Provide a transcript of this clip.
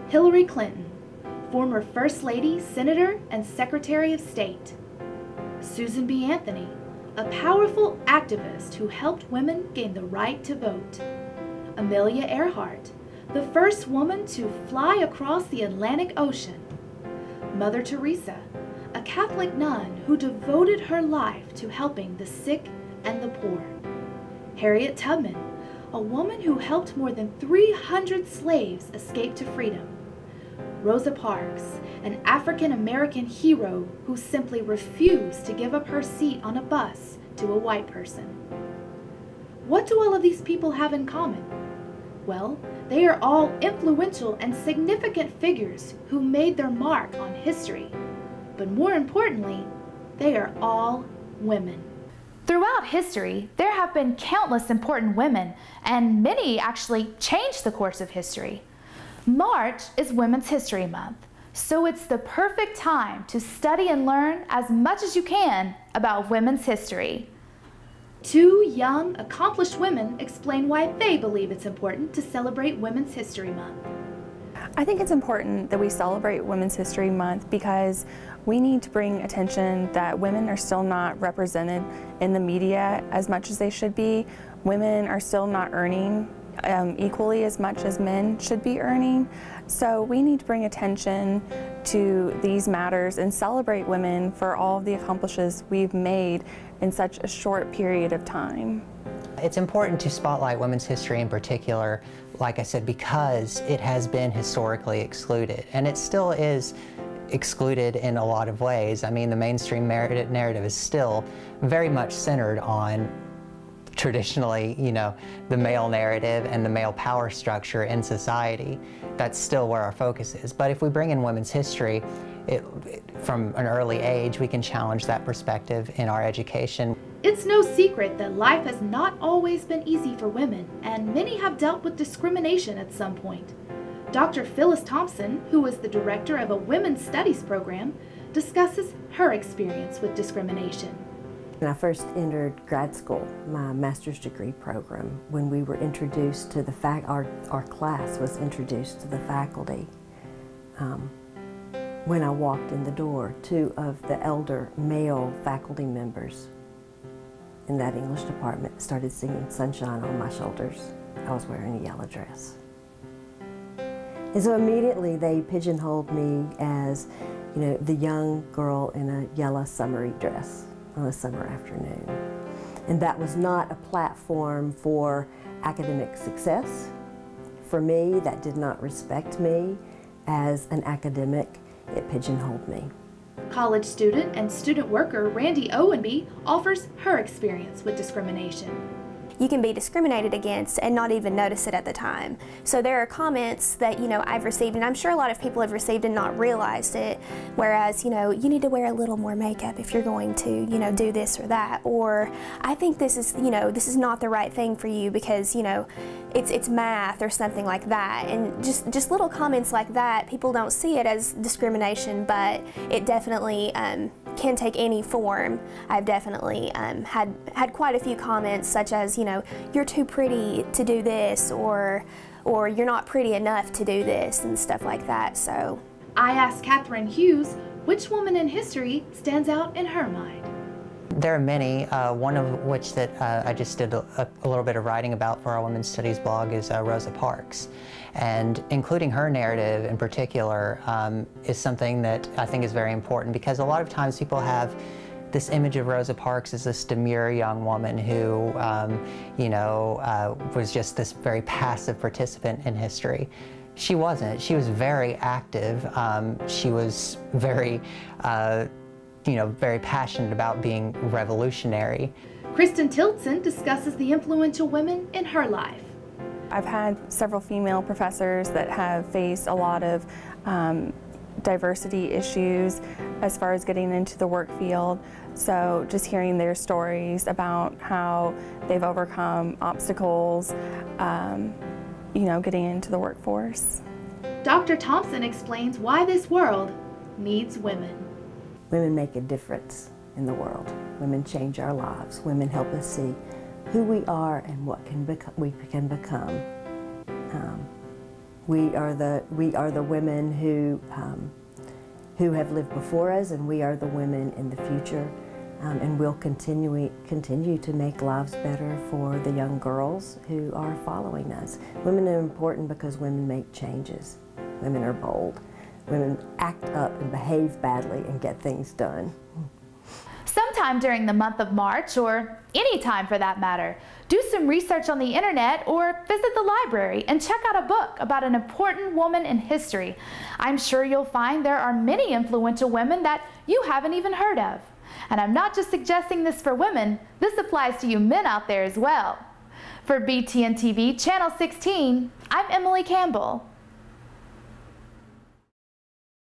Hillary Clinton, former First Lady, Senator, and Secretary of State. Susan B. Anthony, a powerful activist who helped women gain the right to vote. Amelia Earhart, the first woman to fly across the Atlantic Ocean. Mother Teresa, a Catholic nun who devoted her life to helping the sick and the poor. Harriet Tubman, a woman who helped more than 300 slaves escape to freedom. Rosa Parks, an African-American hero who simply refused to give up her seat on a bus to a white person. What do all of these people have in common? Well, they are all influential and significant figures who made their mark on history. But more importantly, they are all women. Throughout history, there have been countless important women, and many actually changed the course of history. March is Women's History Month, so it's the perfect time to study and learn as much as you can about women's history. Two young, accomplished women explain why they believe it's important to celebrate Women's History Month. I think it's important that we celebrate Women's History Month because we need to bring attention that women are still not represented in the media as much as they should be. Women are still not earning equally as much as men should be earning. So we need to bring attention to these matters and celebrate women for all of the accomplishments we've made in such a short period of time. It's important to spotlight women's history in particular, like I said, because it has been historically excluded, and it still is excluded in a lot of ways. I mean, the mainstream narrative is still very much centered on traditionally, the male narrative and the male power structure in society. That's still where our focus is. But if we bring in women's history, from an early age, we can challenge that perspective in our education. It's no secret that life has not always been easy for women, and many have dealt with discrimination at some point. Dr. Phyllis Thompson, who is the director of a women's studies program, discusses her experience with discrimination. When I first entered grad school, my master's degree program, when we were introduced to the our class was introduced to the faculty. When I walked in the door, two of the elder male faculty members in that English department started singing Sunshine on My Shoulders. I was wearing a yellow dress. And so immediately they pigeonholed me as, the young girl in a yellow summery dress on a summer afternoon. And that was not a platform for academic success. For me, that did not respect me as an academic. It pigeonholed me. College student and student worker Randi Owenby offers her experience with discrimination. You can be discriminated against and not even notice it at the time. So there are comments that, I've received, and I'm sure a lot of people have received and not realized it, whereas, you need to wear a little more makeup if you're going to, do this or that, or I think this is, this is not the right thing for you because, it's math or something like that. And just little comments like that, people don't see it as discrimination, but it definitely can take any form. I've definitely had quite a few comments such as, you're too pretty to do this, or you're not pretty enough to do this, and stuff like that. So I asked Katharine Hughes which woman in history stands out in her mind. There are many, one of which that I just did a little bit of writing about for our Women's Studies blog is Rosa Parks. And including her narrative in particular is something that I think is very important, because a lot of times people have this image of Rosa Parks as this demure young woman who, was just this very passive participant in history. She wasn't. She was very active. She was very, very passionate about being revolutionary. Kristin Tillotson discusses the influential women in her life. I've had several female professors that have faced a lot of diversity issues as far as getting into the work field. So just hearing their stories about how they've overcome obstacles, getting into the workforce. Dr. Thompson explains why this world needs women. Women make a difference in the world. Women change our lives. Women help us see who we are and what we can become. We are the women who have lived before us, and we are the women in the future, and we'll continue to make lives better for the young girls who are following us. Women are important because women make changes. Women are bold. Women act up and behave badly and get things done. Sometime during the month of March, or any time for that matter, do some research on the internet or visit the library and check out a book about an important woman in history. I'm sure you'll find there are many influential women that you haven't even heard of. And I'm not just suggesting this for women, this applies to you men out there as well. For BTN TV Channel 16, I'm Emily Campbell.